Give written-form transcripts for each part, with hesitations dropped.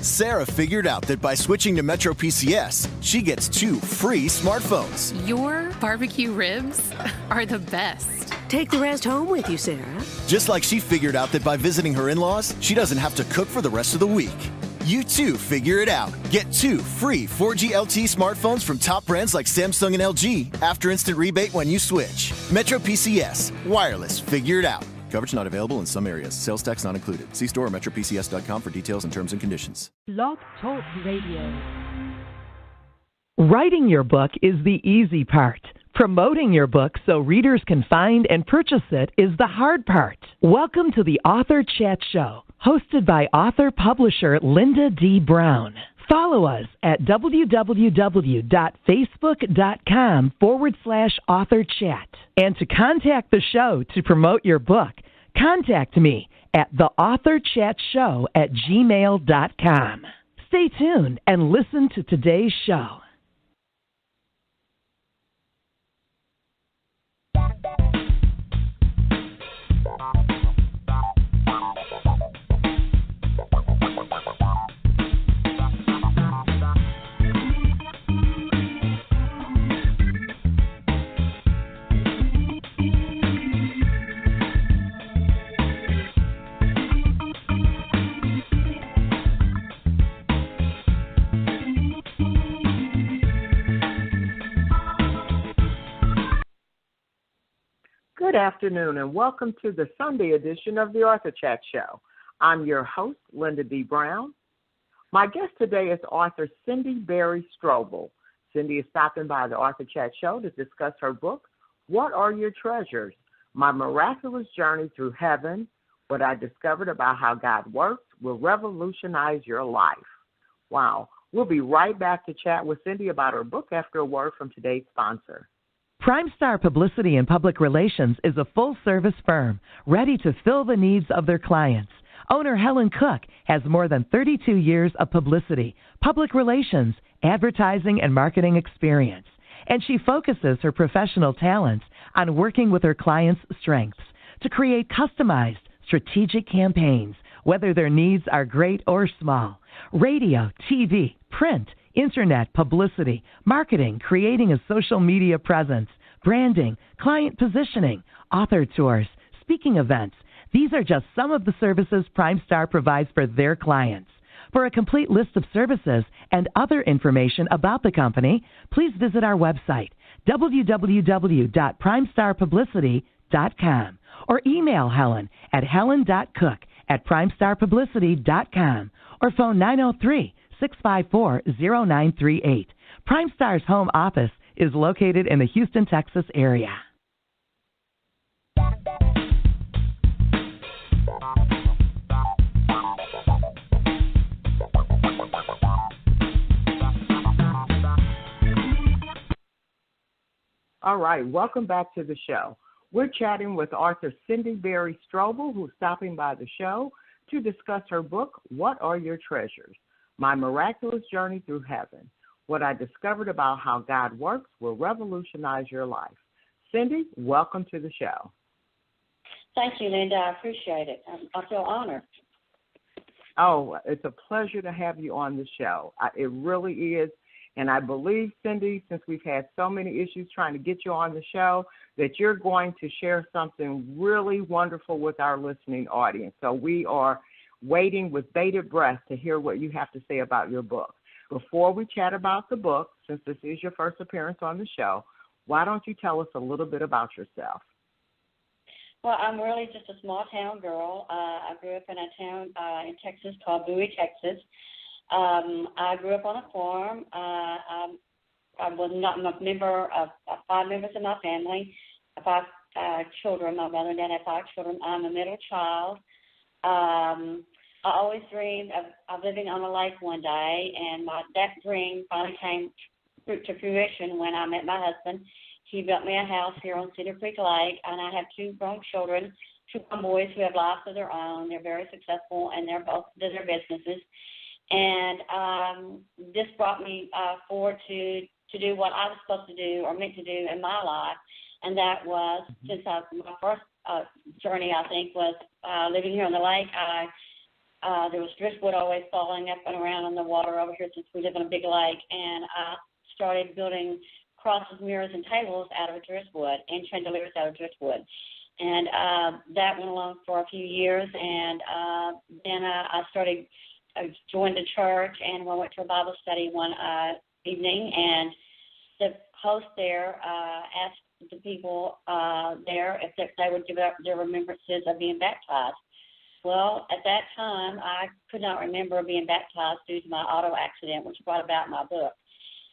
Sarah figured out that by switching to Metro PCS, she gets 2 free smartphones. Your barbecue ribs are the best. Take the rest home with you, Sarah. Just like she figured out that by visiting her in-laws, she doesn't have to cook for the rest of the week. You too figure it out. Get 2 free 4G LTE smartphones from top brands like Samsung and LG after instant rebate when you switch. Metro PCS. Wireless. Figure it out. Coverage not available in some areas. Sales tax not included. See store or metropcs.com for details and terms and conditions. Blog Talk Radio. Writing your book is the easy part. Promoting your book so readers can find and purchase it is the hard part. Welcome to the Author Chat Show, hosted by author-publisher Lynda D. Brown. Follow us at www.facebook.com/authorchat. And to contact the show to promote your book, contact me at theauthorchatshow@gmail.com. Stay tuned and listen to today's show. Good afternoon and welcome to the Sunday edition of the Author Chat Show. I'm your host, Lynda D. Brown. My guest today is author Cindy Barry Strobel. Cindy is stopping by the Author Chat Show to discuss her book, What Are Your Treasures? My Miraculous Journey Through Heaven, What I Discovered About How God Works Will Revolutionize Your Life. Wow. We'll be right back to chat with Cindy about her book after a word from today's sponsor. PrimeStar Publicity and Public Relations is a full-service firm ready to fill the needs of their clients. Owner Helen Cook has more than 32 years of publicity, public relations, advertising, and marketing experience, and she focuses her professional talents on working with her clients' strengths to create customized, strategic campaigns, whether their needs are great or small. Radio, TV, print, internet, publicity, marketing, creating a social media presence, branding, client positioning, author tours, speaking events. These are just some of the services PrimeStar provides for their clients. For a complete list of services and other information about the company, please visit our website, www.primestarpublicity.com, or email Helen at helen.cook@primestarpublicity.com, or phone 903-654-0938. PrimeStar's home office is located in the Houston, Texas area. All right, welcome back to the show. We're chatting with author Cindy Barry Strobel, who's stopping by the show to discuss her book, What Are Your Treasures? My Miraculous Journey Through Heaven. What I Discovered About How God Works Will Revolutionize Your Life. Cindy, welcome to the show. Thank you, Lynda. I appreciate it. I feel honored. Oh, it's a pleasure to have you on the show. It really is. And I believe, Cindy, since we've had so many issues trying to get you on the show, that you're going to share something really wonderful with our listening audience. So we are waiting with bated breath to hear what you have to say about your book. Before we chat about the book, since this is your first appearance on the show, why don't you tell us a little bit about yourself? Well, I'm really just a small-town girl. I grew up in a town in Texas called Bowie, Texas. I grew up on a farm. I was not a member of 5 members of my family, 5 children. My mother and dad had 5 children. I'm a middle child. I always dreamed of living on a lake one day, and that dream finally came to fruition when I met my husband. He built me a house here on Cedar Creek Lake, and I have 2 grown children, 2 grown boys who have lives of their own. They're very successful, and they're both did their businesses. And this brought me forward to do what I was supposed to do or meant to do in my life, and that was, since my first journey, I think, was living here on the lake. There was driftwood always falling up and around in the water over here since we live in a big lake, and I started building crosses, mirrors, and tables out of driftwood and chandeliers out of driftwood. And that went along for a few years, and then I joined the church, and I went to a Bible study one evening, and the host there asked the people there if they would give up their remembrances of being baptized. Well, at that time, I could not remember being baptized due to my auto accident, which brought about my book.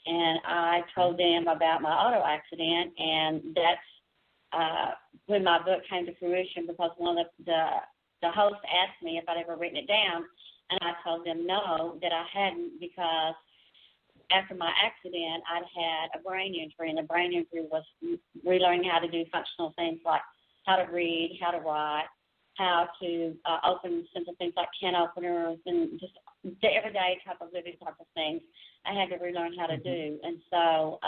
And I told them about my auto accident, and that's when my book came to fruition, because one of the hosts asked me if I'd ever written it down, and I told them no, that I hadn't, because after my accident, I'd had a brain injury, and the brain injury was relearning how to do functional things like how to read, how to write, how to open simple things like can openers and just the everyday type of living type of things. I had to relearn how to do. And so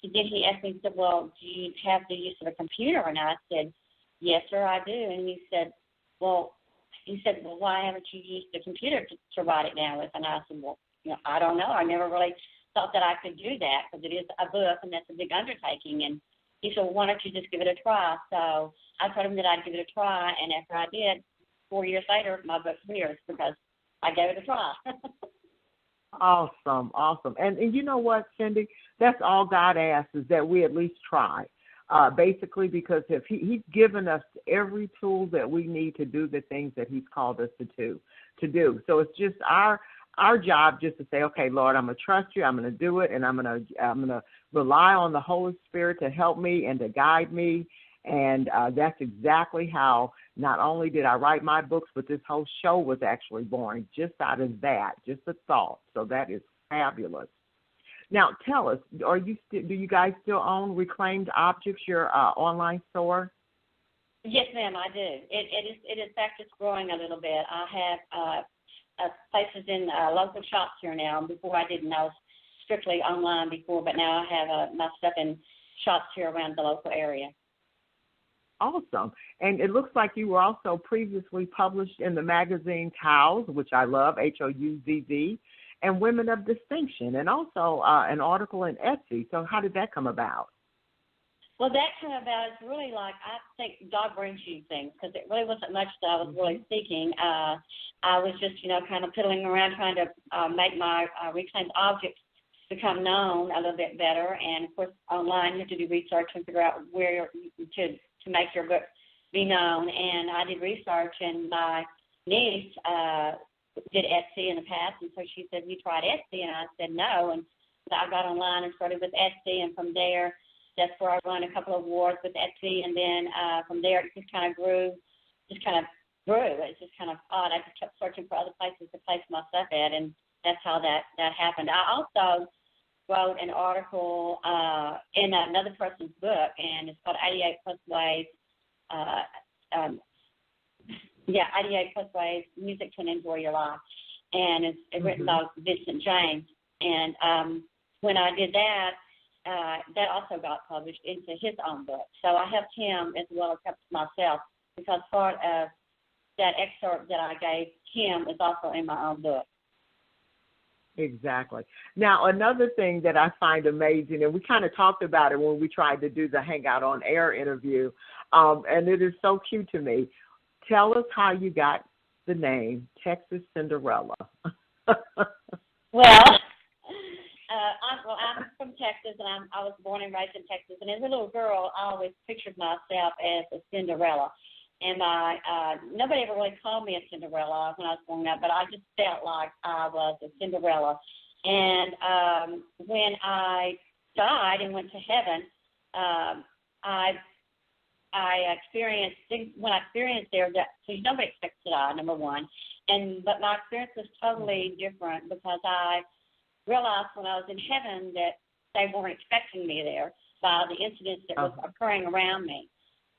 then he asked me, he said, well, do you have the use of a computer? And I said, yes, sir, I do. And he said, well, why haven't you used the computer to write it down with? And I said, well, I don't know. I never really thought that I could do that, because it is a book, and that's a big undertaking. And he said, well, why don't you just give it a try? So I told him that I'd give it a try, and after I did, 4 years later, my book's here because I gave it a try. Awesome. And you know what, Cindy? That's all God asks, is that we at least try. Basically, because if he's given us every tool that we need to do the things that he's called us to do. So it's just our job just to say, okay, Lord, I'm going to trust you. I'm going to do it, and I'm going to rely on the Holy Spirit to help me and to guide me. And that's exactly how not only did I write my books, but this whole show was actually born just out of that, just a thought. So that is fabulous. Now, tell us, do you guys still own Reclaimed Objects, your online store? Yes, ma'am, I do. It is in fact, it's growing a little bit. I have places in local shops here now. Before I didn't. I was strictly online before, but now I have my stuff in shops here around the local area. Awesome. And it looks like you were also previously published in the magazine Houzz, which I love, Houzz, and Women of Distinction, and also an article in Etsy. So how did that come about? Well, that came about is really like, I think God brings you things, because it really wasn't much that I was really seeking. I was just, kind of piddling around trying to make my reclaimed objects become known a little bit better. And, of course, online you have to do research and figure out where to make your book be known. And I did research, and my niece did Etsy in the past, and so she said, you tried Etsy? And I said no, and so I got online and started with Etsy, and from there, that's where I won a couple of awards with Etsy, and then from there it just kind of grew. It's just kind of odd. I just kept searching for other places to place my stuff at, and that's how that happened. I also wrote an article in another person's book, and it's called 88 Plus Ways, 88 Plus Ways, Music to Enjoy Your Life. And it's written by Vincent James. And when I did that, that also got published into his own book. So I helped him as well as helped myself, because part of that excerpt that I gave him is also in my own book. Exactly. Now, another thing that I find amazing, and we kind of talked about it when we tried to do the Hangout on Air interview, and it is so cute to me. Tell us how you got the name Texas Cinderella. Well, I'm from Texas, and I was born and raised in Texas. And as a little girl, I always pictured myself as a Cinderella. And nobody ever really called me a Cinderella when I was growing up, but I just felt like I was a Cinderella. And when I died and went to heaven, I experienced things when I experienced there that nobody expects to die, number one. But my experience was totally different, because I realized when I was in heaven that they weren't expecting me there by the incidents that was occurring around me.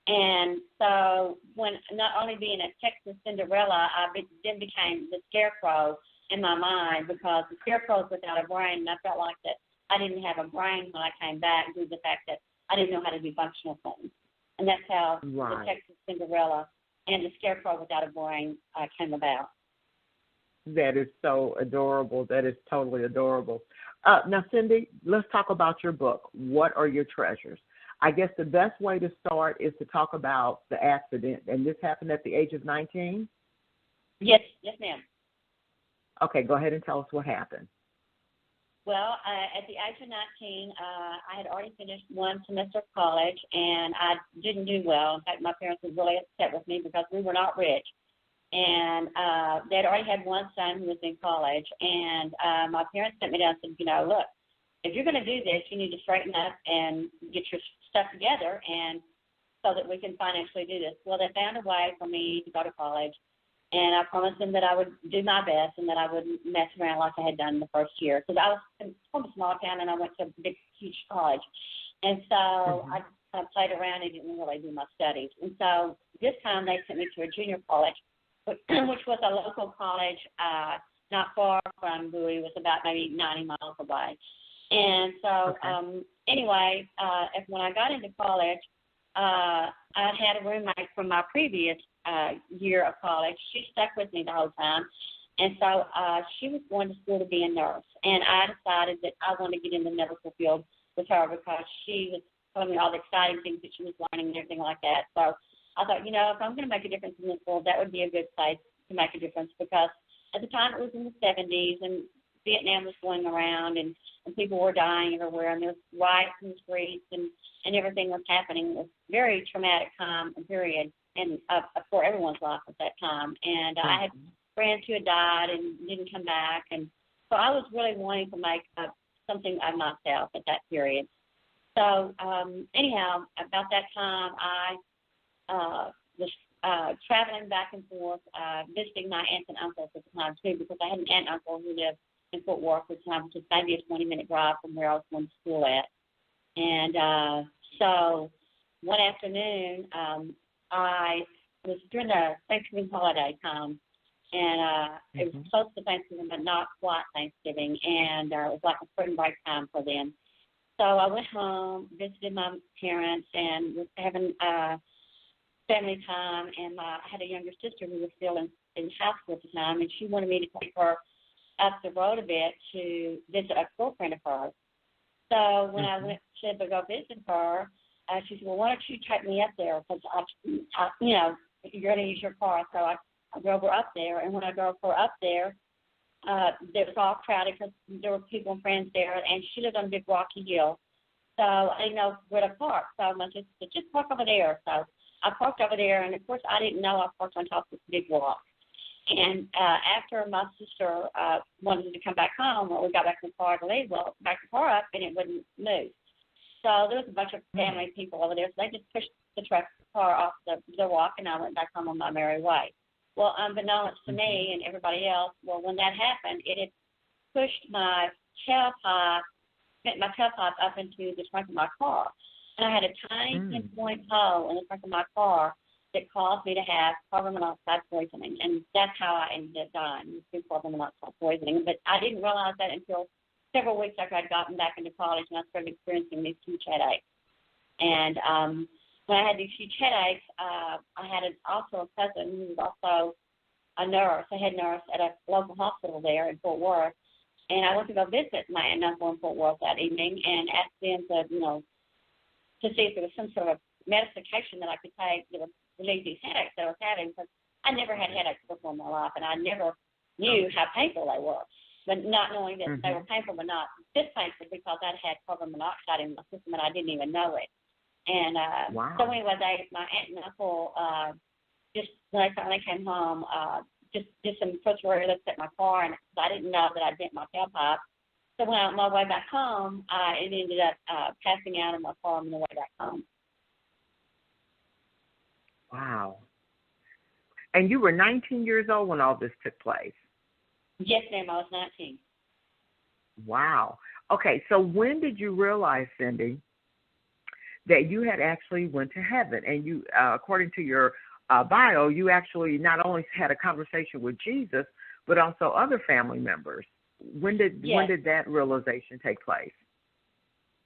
And so when not only being a Texas Cinderella, I then became the Scarecrow in my mind, because the Scarecrow's without a brain, and I felt like that I didn't have a brain when I came back due to the fact that I didn't know how to do functional things. And that's how the Texas Cinderella and the Scarecrow without a brain came about. That is so adorable. That is totally adorable. Now, Cindy, let's talk about your book. What are your treasures? I guess the best way to start is to talk about the accident. And this happened at the age of 19? Yes, ma'am. Okay, go ahead and tell us what happened. Well, at the age of 19, I had already finished one semester of college, and I didn't do well. In fact, my parents were really upset with me because we were not rich. And they had already had one son who was in college, and my parents sent me down and said, look, if you're going to do this, you need to straighten up and get your stuff together and so that we can financially do this. Well, they found a way for me to go to college, and I promised them that I would do my best and that I wouldn't mess around like I had done the first year. Because I was from a small town, and I went to a big, huge college. And so I kind of played around and didn't really do my studies. And so this time they sent me to a junior college, which was a local college not far from Bowie. It was about maybe 90 miles away. And so anyway, when I got into college, I had a roommate from my previous year of college. She stuck with me the whole time. And so she was going to school to be a nurse. And I decided that I wanted to get in the medical field with her because she was telling me all the exciting things that she was learning and everything like that. So I thought, if I'm going to make a difference in this world, that would be a good place to make a difference because at the time it was in the 70s and Vietnam was going around and people were dying everywhere and there was riots in the streets and everything was happening. It was a very traumatic time and period and for everyone's life at that time. And I had friends who had died and didn't come back. And so I was really wanting to make something of myself at that period. So anyhow, about that time, I was traveling back and forth, visiting my aunts and uncles at the time, too, because I had an aunt and uncle who lived in Fort Worth at the time, which was maybe a 20-minute drive from where I was going to school at. And so one afternoon, I was during the Thanksgiving holiday time, and it was close to Thanksgiving, but not quite Thanksgiving, and it was like a spring break time for them. So I went home, visited my parents, and was having family time, and I had a younger sister who was still in high school at the time, and she wanted me to take her up the road a bit to visit a girlfriend of hers. So when I went to go visit her, she said, well, why don't you take me up there? Because, you're going to use your car. So I drove her up there, and when I drove her up there, it was all crowded because there were people and friends there, and she lived on a big rocky hill. So I didn't know where to park. So my sister said, just park over there. So I parked over there, and, of course, I didn't know I parked on top of this big rock. And after my sister wanted to come back home, we got back in the car to leave. Well, backed the car up, and it wouldn't move. So there was a bunch of family people over there, so they just pushed the car off the rock, and I went back home on my merry way. Well, unbeknownst to me and everybody else, when that happened, it had pushed my tailpipe up into the trunk of my car. And I had a tiny pinpoint hole in the trunk of my car that caused me to have carbon monoxide poisoning. And that's how I ended up dying, through carbon monoxide poisoning. But I didn't realize that until several weeks after I'd gotten back into college and I started experiencing these huge headaches. And when I had these huge headaches, I had also a cousin who was also a nurse, a head nurse at a local hospital there in Fort Worth. And I went to go visit my aunt and uncle in Fort Worth that evening and asked them to see if there was some sort of medication that I could take that would relieve these headaches that I was having, because I never had headaches before in my life, and I never knew how painful they were. But not knowing that they were painful, but not this painful, because I'd had carbon monoxide in my system and I didn't even know it. And so anyway, my aunt and uncle, just when I finally came home, just did some preliminary looks at my car, and I didn't know that I'd bent my tailpipe. So when I on my way back home, it ended up passing out in my car on the way back home. Wow. And you were 19 years old when all this took place? Yes, ma'am, I was 19. Wow. Okay, so when did you realize, Cindy, that you had actually went to heaven? And you, according to your bio, you actually not only had a conversation with Jesus, but also other family members. When did that realization take place?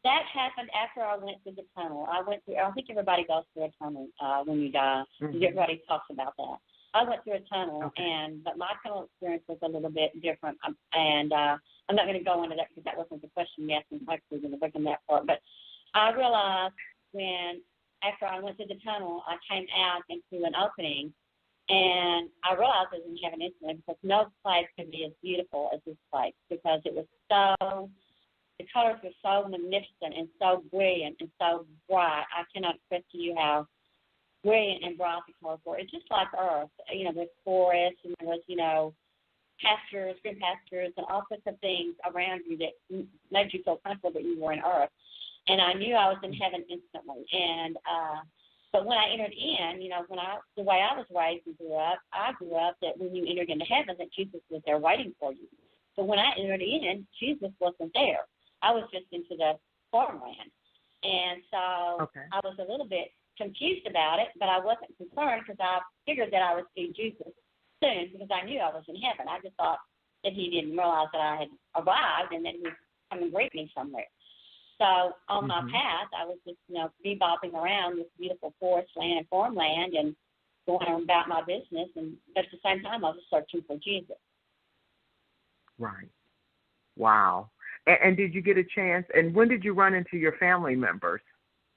That happened after I went through the tunnel. I think everybody goes through a tunnel when you die. Everybody talks about that. I went through a tunnel, but my tunnel experience was a little bit different. I'm not going to go into that because that wasn't the question you asked me. I was going to look in that part. But I realized after I went through the tunnel, I came out into an opening, and I realized I was in heaven instantly because no place could be as beautiful as this place because it was the colors were so magnificent and so brilliant and so bright. I cannot express to you how brilliant and bright the colors were. It's just like Earth. There's forests and there was, pastures, green pastures, and all sorts of things around you that made you feel comfortable that you were in Earth. And I knew I was in heaven instantly. And but when I entered in, the way I was raised and grew up, I grew up that when you entered into heaven, that Jesus was there waiting for you. So when I entered in, Jesus wasn't there. I was just into the farmland. And so I was a little bit confused about it, but I wasn't concerned because I figured that I would see Jesus soon because I knew I was in heaven. I just thought that he didn't realize that I had arrived and that he was coming to greet me somewhere. So on my path, I was just, bebopping around this beautiful forest land and farmland and going on about my business. But at the same time, I was searching for Jesus. Right. Wow. And did you get a chance? And when did you run into your family members?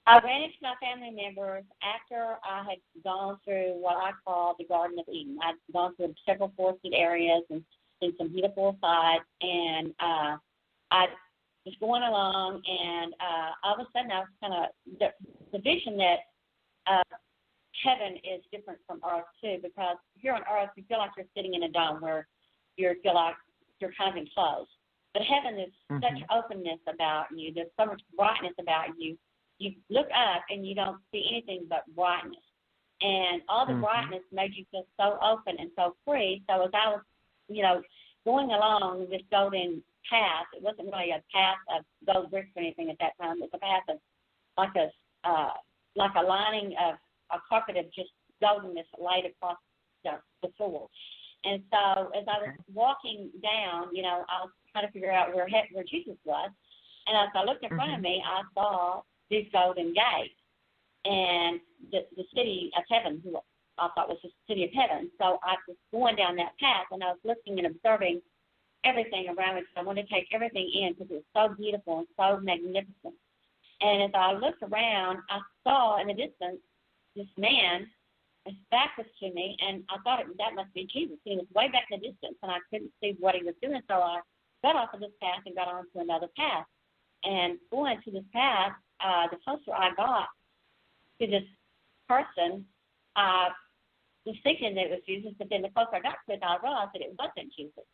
I ran into my family members after I had gone through what I call the Garden of Eden. I'd gone through several forested areas and seen some beautiful sights, and I was going along, and all of a sudden I was kind of the vision that heaven is different from earth too, because here on earth you feel like you're sitting in a dome where you feel like you're kind of enclosed. But heaven is such openness about you. There's so much brightness about you. You look up and you don't see anything but brightness. And all the brightness made you feel so open and so free. So as I was, going along this golden path, it wasn't really a path of gold bricks or anything at that time. It was a path of like a lining of a carpet of just goldenness laid across the floor. And so as I was walking down, I was trying to figure out where Jesus was. And as I looked in front of me, I saw these golden gates and the city of heaven, who I thought was the city of heaven. So I was going down that path, and I was looking and observing everything around me because I wanted to take everything in because it was so beautiful and so magnificent. And as I looked around, I saw in the distance this man. His back was to me, and I thought that must be Jesus. He was way back in the distance, and I couldn't see what he was doing, so I got off of this path and got on to another path. And going to this path, the closer I got to this person, I was thinking that it was Jesus, but then the closer I got to it, I realized that it wasn't Jesus.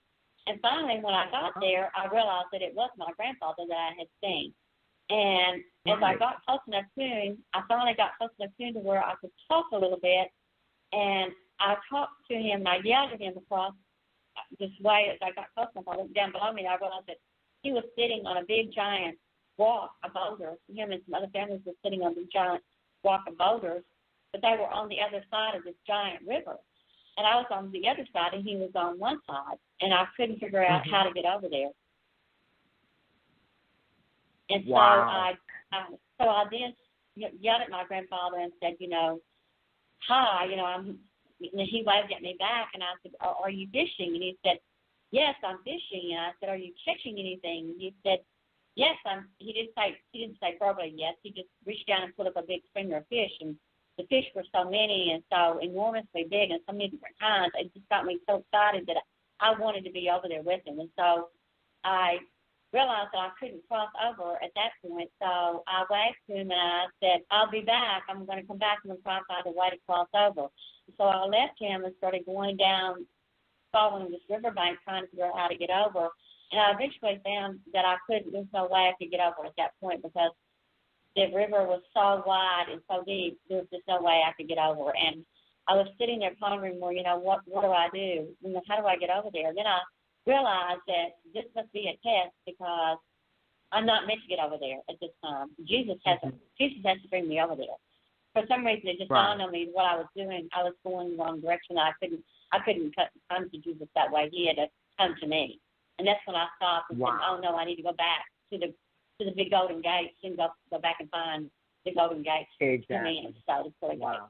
And finally, when I got there, I realized that it was my grandfather that I had seen. And as I got close enough to him, I finally got close enough to him to where I could talk a little bit. And I talked to him, and I yelled at him across this way. As I got close enough, I looked down below me, and I realized that he was sitting on a big, giant rock of boulders. Him and some other families were sitting on the giant rock of boulders, but they were on the other side of this giant river. And I was on the other side, and he was on one side, and I couldn't figure out how to get over there. And so I then yelled at my grandfather and said, hi, and he waved at me back, and I said, are you fishing? And he said, yes, I'm fishing. And I said, are you catching anything? And he said, yes, he didn't say verbally yes. He just reached down and put up a big finger of fish, and the fish were so many and so enormously big and so many different kinds. It just got me so excited that I wanted to be over there with him. And so I realized that I couldn't cross over at that point, so I waved to him and I said, I'll be back. I'm going to come back and I'm trying to find a way to cross over. So I left him and started going down, following this riverbank, trying to figure out how to get over. And I eventually found that I couldn't. There's no way I could get over at that point because the river was so wide and so deep. There was just no way I could get over. And I was sitting there pondering, what do I do? How do I get over there? And then I realized that this must be a test because I'm not meant to get over there at this time. Jesus has to bring me over there. For some reason, it just dawned on me what I was doing. I was going the wrong direction. I couldn't come to Jesus that way. He had to come to me. And that's when I stopped and said, oh, no, I need to go back to the big golden gates and go back and find the golden gates to me. And so that's what I got.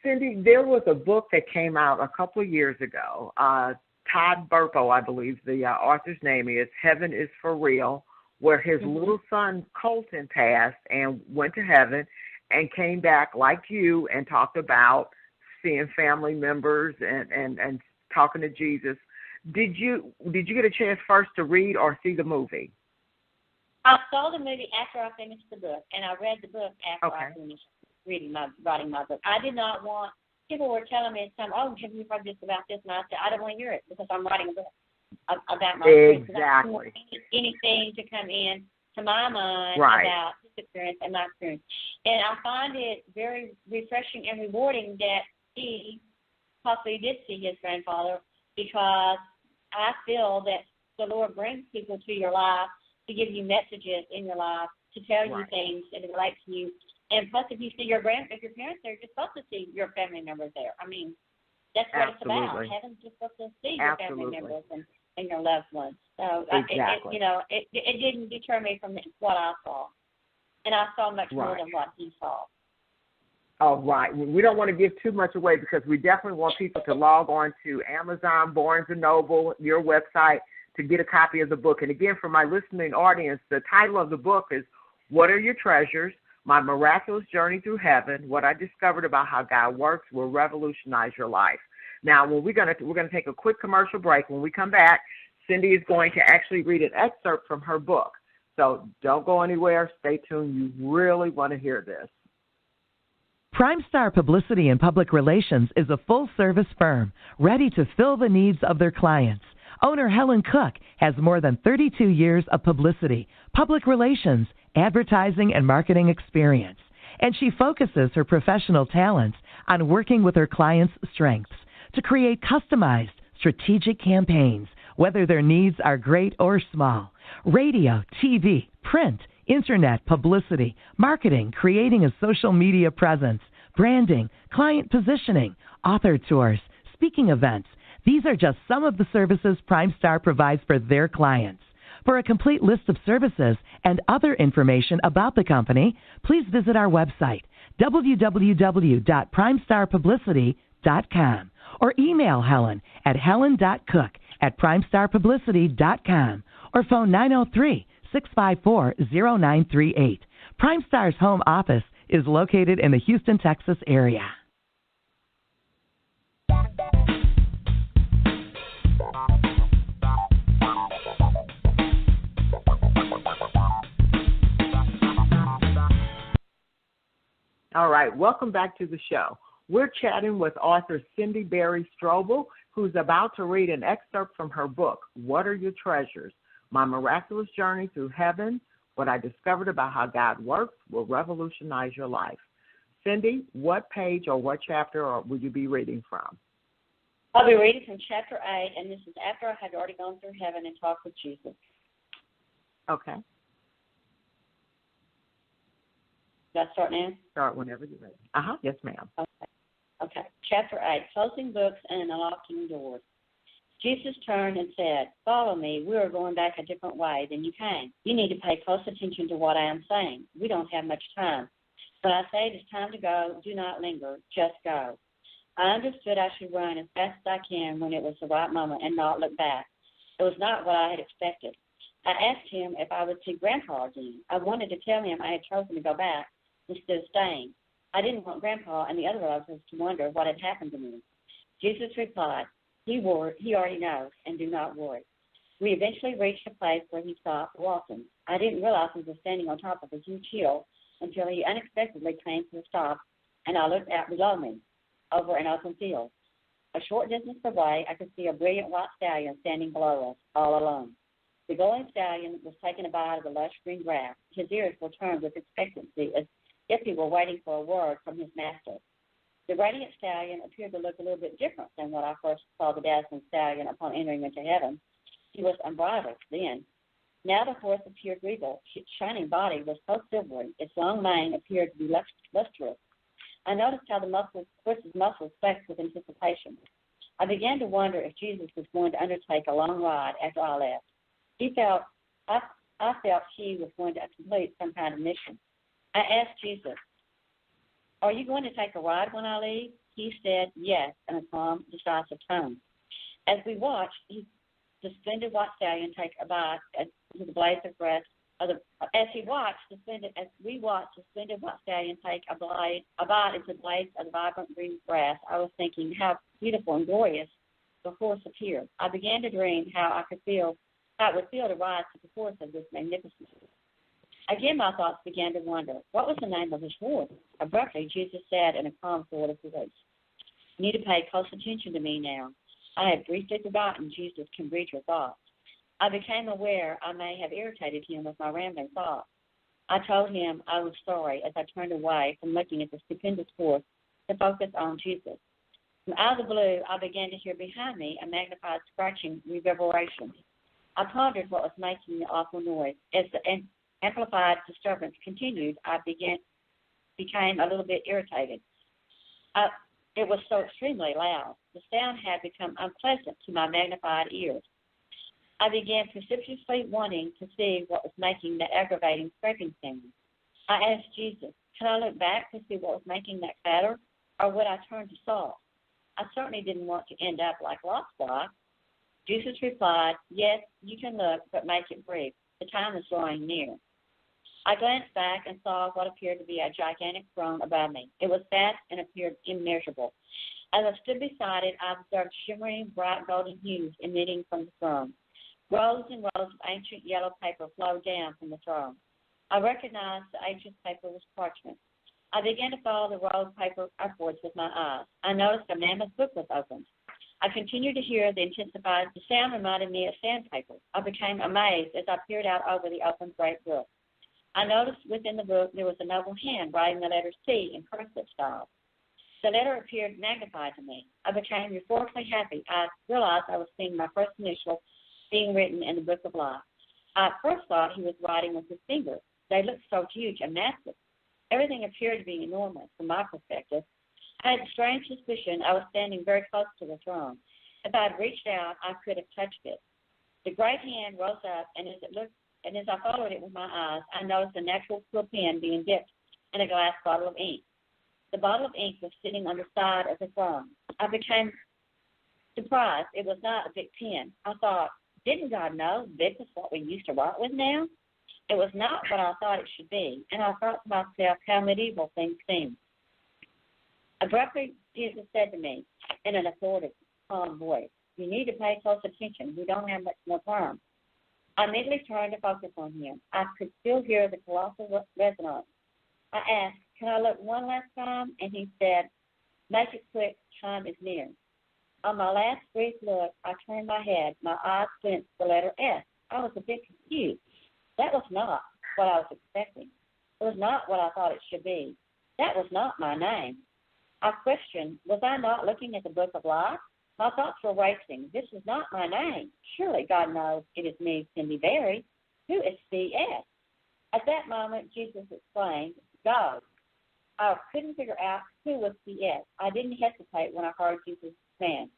Cindy, there was a book that came out a couple of years ago. Todd Burpo, I believe the author's name is, Heaven is for Real, where his little son Colton passed and went to heaven and came back like you and talked about seeing family members and talking to Jesus. Did you get a chance first to read or see the movie? I saw the movie after I finished the book, and I read the book after I finished writing my book. I did not want, people were telling me at the time, oh, have you heard this about this? And I said, I don't want to hear it because I'm writing a book about my experience. I don't want anything to come in to my mind about his experience and my experience. And I find it very refreshing and rewarding that he possibly did see his grandfather, because I feel that the Lord brings people to your life to give you messages in your life, to tell you things and to relate to you. And plus, if you see your parents there, you're supposed to see your family members there. I mean, that's what it's about. Heaven's just supposed to see your family members and your loved ones. So, it didn't deter me from what I saw. And I saw much more than what he saw. All right. We don't want to give too much away because we definitely want people to log on to Amazon, Barnes & Noble, your website, to get a copy of the book. And again, for my listening audience, the title of the book is What Are Your Treasures? My Miraculous Journey Through Heaven, What I Discovered About How God Works Will Revolutionize Your Life. Now, we're going to take a quick commercial break. When we come back, Cindy is going to actually read an excerpt from her book. So don't go anywhere. Stay tuned. You really want to hear this. PrimeStar Publicity and Public Relations is a full-service firm ready to fill the needs of their clients. Owner Helen Cook has more than 32 years of publicity, public relations, advertising, and marketing experience, and she focuses her professional talents on working with her clients' strengths to create customized, strategic campaigns, whether their needs are great or small. Radio, TV, print, internet, publicity, marketing, creating a social media presence, branding, client positioning, author tours, speaking events. These are just some of the services PrimeStar provides for their clients. For a complete list of services and other information about the company, please visit our website, www.primestarpublicity.com, or email Helen at helen.cook@primestarpublicity.com, or phone 903-654-0938. PrimeStar's home office is located in the Houston, Texas area. All right, welcome back to the show. We're chatting with author Cindy Barry Strobel, who's about to read an excerpt from her book, What Are Your Treasures? My Miraculous Journey Through Heaven, What I Discovered About How God Works Will Revolutionize Your Life. Cindy, what page or what chapter will you be reading from? I'll be reading from chapter 8, and this is after I had already gone through heaven and talked with Jesus. Okay. Should I start now? Start whenever you're ready. Yes, ma'am. Okay. Chapter 8, Closing Books and Unlocking Doors. Jesus turned and said, "Follow me. We are going back a different way than you came. You need to pay close attention to what I am saying. We don't have much time. When I say it is time to go, do not linger. Just go." I understood I should run as fast as I can when it was the right moment and not look back. It was not what I had expected. I asked him if I would see Grandpa again. I wanted to tell him I had chosen to go back instead of staying. I didn't want Grandpa and the other relatives to wonder what had happened to me. Jesus replied, He already knows, and do not worry. We eventually reached a place where he stopped walking. I didn't realize he was standing on top of a huge hill until he unexpectedly came to a stop, and I looked out below me, over an open field. A short distance away, I could see a brilliant white stallion standing below us, all alone. The glowing stallion was taking a bite of the lush green grass. His ears were turned with expectancy, as if he were waiting for a word from his master. The radiant stallion appeared to look a little bit different than when I first saw the dazzling stallion upon entering into heaven. He was unbridled then. Now the horse appeared regal. Its shining body was so silvery, its long mane appeared to be lustrous. I noticed how the horse's muscles flexed with anticipation. I began to wonder if Jesus was going to undertake a long ride after I left. I felt he was going to complete some kind of mission. I asked Jesus, "Are you going to take a ride when I leave?" he said yes in a calm, decisive tone. As we watched, the splendid white stallion take a bite at the blades of grass. As we watched the splendid white stallion take a bite into the blades of the vibrant green grass, I was thinking how beautiful and glorious the horse appeared. I began to dream how it would feel to ride to the horse of this magnificence. Again, my thoughts began to wander. What was the name of his horse? Abruptly, Jesus said in a calm sort of voice, "You need to pay close attention to me now." I had briefly forgotten Jesus can read your thoughts. I became aware I may have irritated him with my rambling thoughts. I told him I was sorry as I turned away from looking at the stupendous horse to focus on Jesus. From out of the blue, I began to hear behind me a magnified scratching reverberation. I pondered what was making the awful noise. As the amplified disturbance continued, I became a little bit irritated. It was so extremely loud. The sound had become unpleasant to my magnified ears. I began precipitously wanting to see what was making that aggravating scraping sound. I asked Jesus, could I look back to see what was making that clatter, or would I turn to Saul? I certainly didn't want to end up like Lot's wife. Jesus replied, yes, you can look, but make it brief. The time is drawing near. I glanced back and saw what appeared to be a gigantic throne above me. It was vast and appeared immeasurable. As I stood beside it, I observed shimmering, bright golden hues emitting from the throne. Rows and rows of ancient yellow paper flowed down from the throne. I recognized the ancient paper was parchment. I began to follow the roll of paper upwards with my eyes. I noticed a mammoth book was opened. I continued to hear the sound reminded me of sandpaper. I became amazed as I peered out over the open great book. I noticed within the book there was a noble hand writing the letter C in cursive style. The letter appeared magnified to me. I became euphorically happy. I realized I was seeing my first initial being written in the book of life. I first thought he was writing with his fingers. They looked so huge and massive. Everything appeared to be enormous from my perspective. I had a strange suspicion I was standing very close to the throne. If I had reached out, I could have touched it. The great hand rose up, and as I followed it with my eyes, I noticed a natural quill pen being dipped in a glass bottle of ink. The bottle of ink was sitting on the side of the throne. I became surprised. It was not a big pen. I thought, didn't God know this is what we used to write with now? It was not what I thought it should be, and I thought to myself how medieval things seemed. Abruptly, Jesus said to me in an authoritative, calm voice, you need to pay close attention. We don't have much more time. I immediately turned to focus on him. I could still hear the colossal resonance. I asked, can I look one last time? And he said, make it quick, time is near. On my last brief look, I turned my head. My eyes glimpsed the letter S. I was a bit confused. That was not what I was expecting. It was not what I thought it should be. That was not my name. I questioned, was I not looking at the book of life? My thoughts were racing. This is not my name. Surely God knows it is me, Cindy Barry. Who is C.S.? At that moment, Jesus explained, go. I couldn't figure out who was C.S. I didn't hesitate when I heard Jesus' command.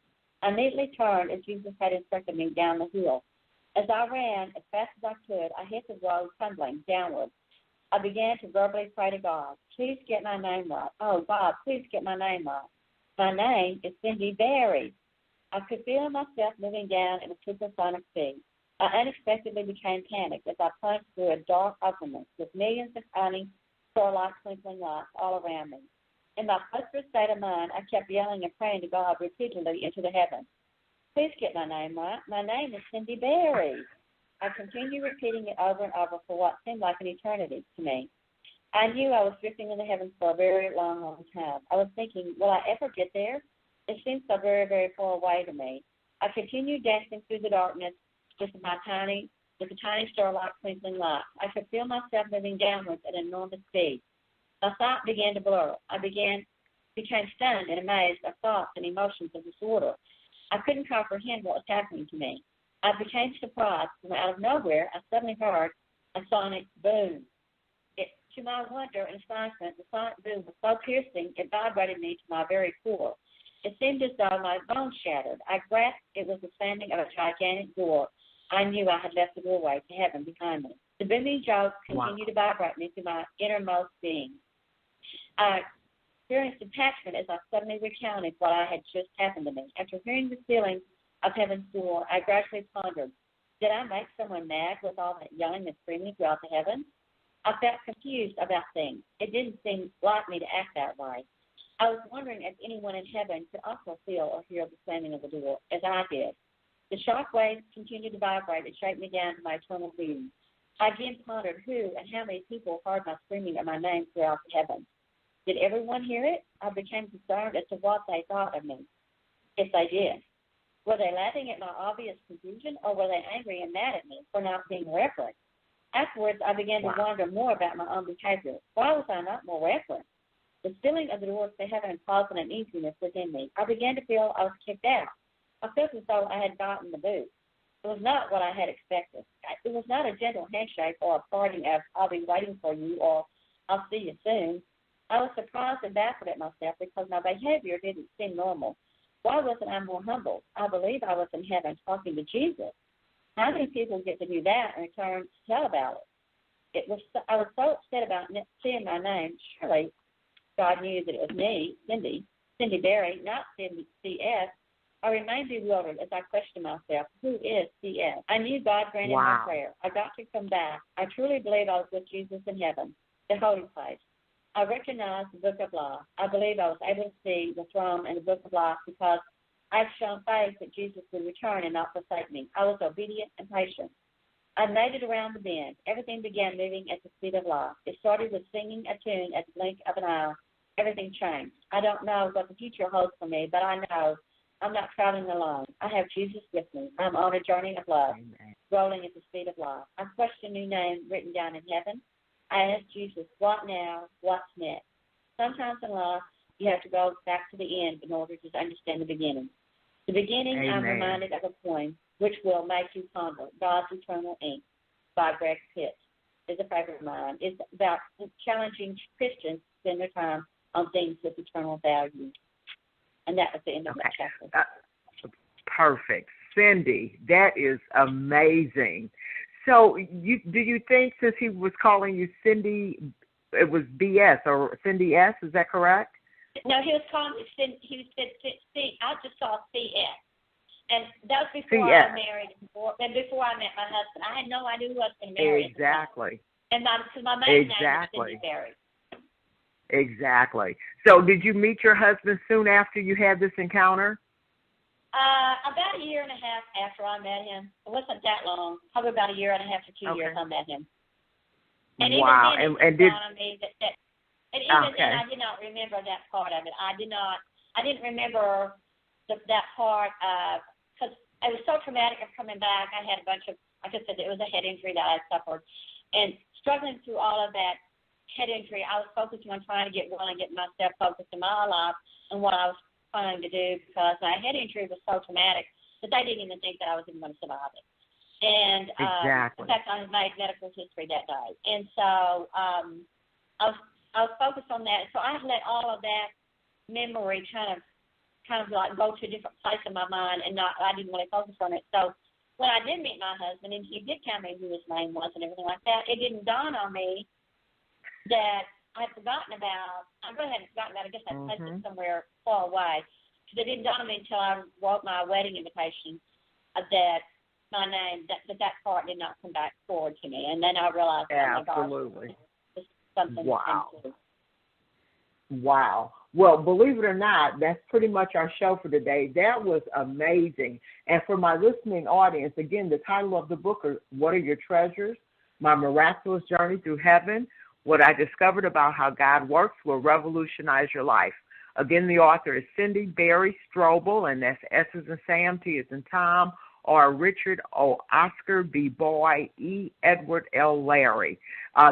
I immediately turned as Jesus had instructed me down the hill. As I ran as fast as I could, I hit the road tumbling downward. I began to verbally pray to God, please get my name right. Oh, God, please get my name right. My name is Cindy Barry. I could feel myself moving down at a supersonic speed. I unexpectedly became panicked as I plunged through a dark openness with millions of tiny star-like twinkling lights all around me. In my prosperous state of mind, I kept yelling and praying to God repeatedly into the heavens. Please get my name right. My name is Cindy Barry. I continued repeating it over and over for what seemed like an eternity to me. I knew I was drifting in the heavens for a very long, long time. I was thinking, will I ever get there? It seemed so very, very far away to me. I continued dancing through the darkness with the tiny star-like twinkling light. I could feel myself moving downwards at enormous speed. My sight began to blur. I became stunned and amazed at thoughts and emotions of disorder. I couldn't comprehend what was happening to me. I became surprised when out of nowhere I suddenly heard a sonic boom. To my wonder and astonishment, the sonic boom was so piercing it vibrated me to my very core. It seemed as though my bones shattered. I grasped it was the slamming of a gigantic door. I knew I had left the doorway to heaven behind me. The booming jolt continued to vibrate me through my innermost being. I experienced detachment as I suddenly recounted what I had just happened to me. After hearing the feeling of heaven's door, I gradually pondered, did I make someone mad with all that yelling and screaming throughout the heavens? I felt confused about things. It didn't seem like me to act that way. I was wondering if anyone in heaven could also feel or hear the slamming of the door, as I did. The shock waves continued to vibrate and shake me down to my eternal being. I again pondered who and how many people heard my screaming of my name throughout the heavens. Did everyone hear it? I became concerned as to what they thought of me, if they did. Were they laughing at my obvious confusion, or were they angry and mad at me for not being reverent? Afterwards, I began to wonder more about my own behavior. Why was I not more reverent? The sealing of the doors to heaven caused an uneasiness within me. I began to feel I was kicked out. I felt as though I had gotten the boot. It was not what I had expected. It was not a gentle handshake or a parting of, I'll be waiting for you, or I'll see you soon. I was surprised and baffled at myself because my behavior didn't seem normal. Why wasn't I more humble? I believe I was in heaven talking to Jesus. How many people get to do that and return to tell about it? I was so upset about seeing my name. Surely God knew that it was me, Cindy Barry, not Cindy C.S. I remained bewildered as I questioned myself, who is C.S.? I knew God granted my prayer. I got to come back. I truly believe I was with Jesus in heaven, the holy place. I recognized the book of life. I believe I was able to see the throne and the book of life because I've shown faith that Jesus would return and not forsake me. I was obedient and patient. I made it around the bend. Everything began moving at the speed of life. It started with singing a tune at the blink of an eye. Everything changed. I don't know what the future holds for me, but I know I'm not traveling alone. I have Jesus with me. I'm on a journey of love, rolling at the speed of life. I questioned a new name written down in heaven. I asked Jesus, what now? What's next? Sometimes in life, you have to go back to the end in order to understand the beginning. The beginning, Amen. I'm reminded of a poem which will make you ponder. God's Eternal Ink by Greg Pitts is a favorite of mine. It's about challenging Christians to spend their time on things with eternal value. And that was the end of that chapter. Perfect. Cindy, that is amazing. So do you think, since he was calling you Cindy, it was B.S. or Cindy S., is that correct? No, he was calling me Cindy. He said C. I just saw C.S. And that was before I married, and before I met my husband. I had no idea who I was going to marry. Exactly. And because my maiden name is Cindy Barry. Exactly. So did you meet your husband soon after you had this encounter? About a year and a half after I met him. It wasn't that long. Probably about a year and a half to 2 years I met him. And wow. Even then, then I did not remember that part of it. I didn't remember that part because it was so traumatic of coming back. I had a bunch of, like I said, it was a head injury that I suffered. And struggling through all of that head injury, I was focusing on trying to get well and get myself focused in my life and what I was trying to do because my head injury was so traumatic that they didn't even think that I was even going to survive it. And in fact, I made medical history that day. And so I was focused on that. So I let all of that memory kind of like go to a different place in my mind, and I didn't really focus on it. So when I did meet my husband, and he did tell me who his name was and everything like that, it didn't dawn on me that I had forgotten about. I really hadn't forgotten about it. I guess I placed it somewhere far away. Because it didn't dawn on me until I wrote my wedding invitation that my name, that part did not come back forward to me. And then I realized, absolutely. This is something. Wow. Well, believe it or not, that's pretty much our show for today. That was amazing. And for my listening audience, again, the title of the book is What Are Your Treasures? My Miraculous Journey Through Heaven. What I discovered about how God works will revolutionize your life. Again, the author is Cindy Barry Strobel, and that's S as in Sam, T as in Tom, R. Richard, O. Oscar, B. Boy, E. Edward, L. Larry.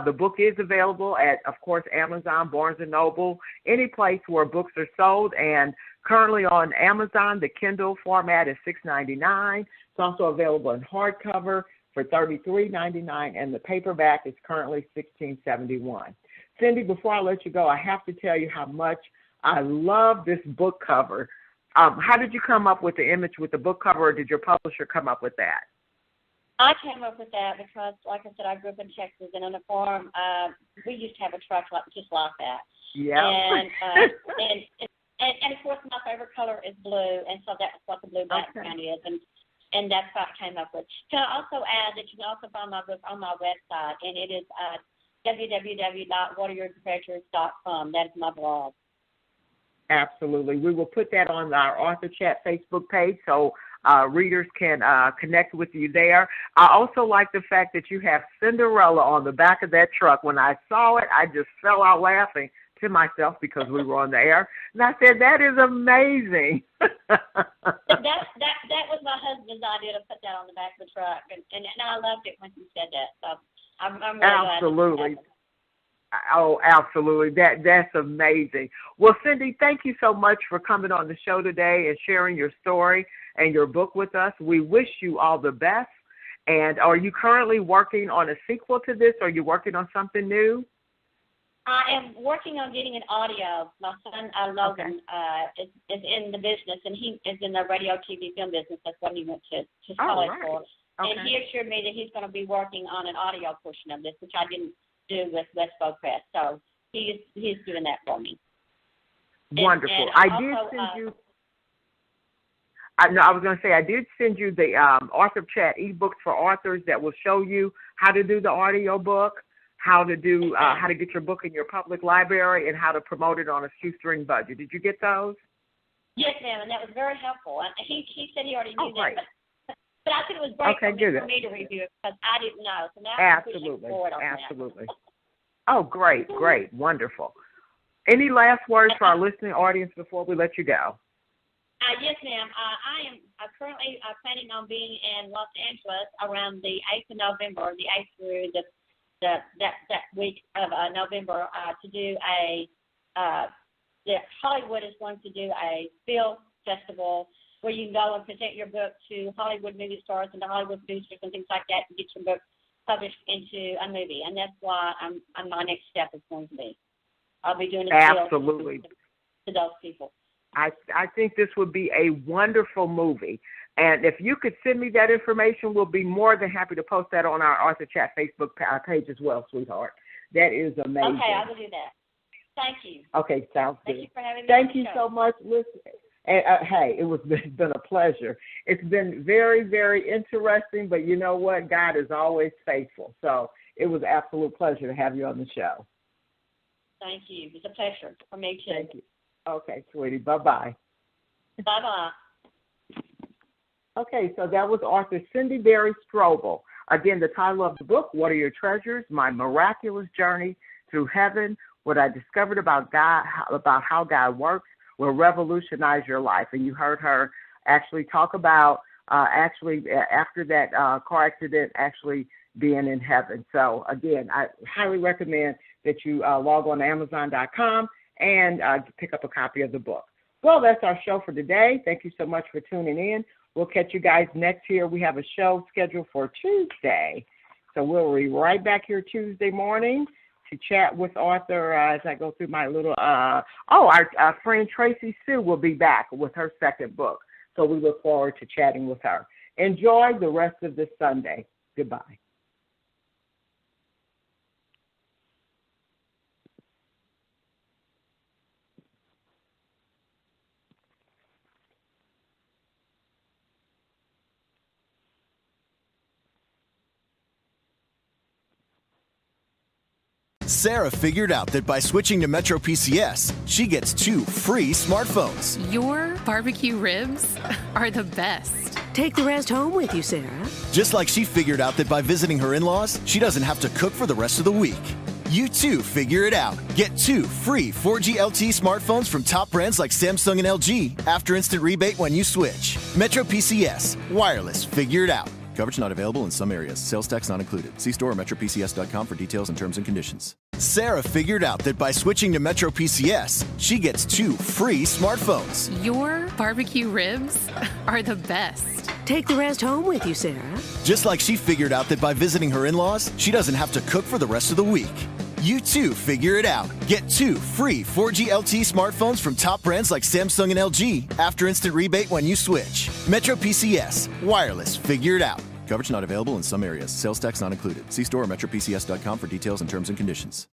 The book is available at, of course, Amazon, Barnes & Noble, any place where books are sold, and currently on Amazon, the Kindle format is $6.99. It's also available in hardcover for $33.99, and the paperback is currently $16.71. Cindy, before I let you go, I have to tell you how much I love this book cover. How did you come up with the image with the book cover, or did your publisher come up with that? I came up with that because, like I said, I grew up in Texas, and on a farm, we used to have a truck just like that. Yeah. And of course, my favorite color is blue, and so that's what the blue background is, and that's what I came up with. Can I also add that you can also find my book on my website, and it is www.whataryourtreasures.com. That is my blog. Absolutely. We will put that on our Author Chat Facebook page so readers can connect with you there. I also like the fact that you have Cinderella on the back of that truck. When I saw it, I just fell out laughing to myself because we were on the air. And I said, that is amazing. that was my husband's idea to put that on the back of the truck. And I loved it when he said that. So I'm really Absolutely. glad. Oh, absolutely. That's amazing. Well, Cindy, thank you so much for coming on the show today and sharing your story and your book with us. We wish you all the best. And are you currently working on a sequel to this? Or are you working on something new? I am working on getting an audio. My son, Logan, is in the business, and he is in the radio, TV, film business. That's what he went to college for. Okay. And he assured me that he's going to be working on an audio portion of this, which I didn't do with Westbo Press. So he's doing that for me. Wonderful. And I also, did send you. I was going to say I did send you the Author Chat ebooks for authors that will show you how to do the audio book, how to do how to get your book in your public library, and how to promote it on a shoestring budget. Did you get those? Yes, ma'am, and that was very helpful. And he said he already knew great. that, but I think it was great for me to review it because I didn't know. So now I'm pushing forward on Absolutely. Oh, great, wonderful. Any last words for our listening audience before we let you go? Yes, ma'am. I am currently planning on being in Los Angeles around the 8th of November, the 8th through that week of November to do Hollywood is going to do a film festival where you can go and present your book to Hollywood movie stars and to Hollywood producers and things like that and get your book published into a movie. And that's why my next step is going to be. I'll be doing a Absolutely. to those people. I think this would be a wonderful movie. And if you could send me that information, we'll be more than happy to post that on our Author Chat Facebook page as well, sweetheart. That is amazing. Okay, I will do that. Thank you. Okay, sounds good. Thank you for having me. Thank you so much. Listen, hey, it's been a pleasure. It's been very, very interesting, but you know what? God is always faithful. So it was an absolute pleasure to have you on the show. Thank you. It's a pleasure for me too. Thank you. Okay, sweetie. Bye-bye. Bye-bye. Okay, so that was author Cindy Barry Strobel. Again, the title of the book, What Are Your Treasures? My Miraculous Journey Through Heaven. What I discovered about God, about how God works, will revolutionize your life. And you heard her actually talk about after that car accident, actually being in heaven. So, again, I highly recommend that you log on to Amazon.com and pick up a copy of the book. Well, that's our show for today. Thank you so much for tuning in. We'll catch you guys next year. We have a show scheduled for Tuesday. So we'll be right back here Tuesday morning to chat with author as I go through my little, our friend Tracy Sue will be back with her second book. So we look forward to chatting with her. Enjoy the rest of this Sunday. Goodbye. Sarah figured out that by switching to Metro PCS, she gets 2 free smartphones. Your barbecue ribs are the best. Take the rest home with you, Sarah. Just like she figured out that by visiting her in-laws, she doesn't have to cook for the rest of the week. You too figure it out. Get 2 free 4G LTE smartphones from top brands like Samsung and LG after instant rebate when you switch. Metro PCS. Wireless. Figure it out. Coverage not available in some areas. Sales tax not included. See store or metropcs.com for details and terms and conditions. Sarah figured out that by switching to Metro PCS, she gets 2 free smartphones. Your barbecue ribs are the best. Take the rest home with you, Sarah. Just like she figured out that by visiting her in-laws, she doesn't have to cook for the rest of the week. You too figure it out. Get 2 free 4G LTE smartphones from top brands like Samsung and LG after instant rebate when you switch. Metro PCS. Wireless. Figure it out. Coverage not available in some areas. Sales tax not included. See store or metropcs.com for details and terms and conditions.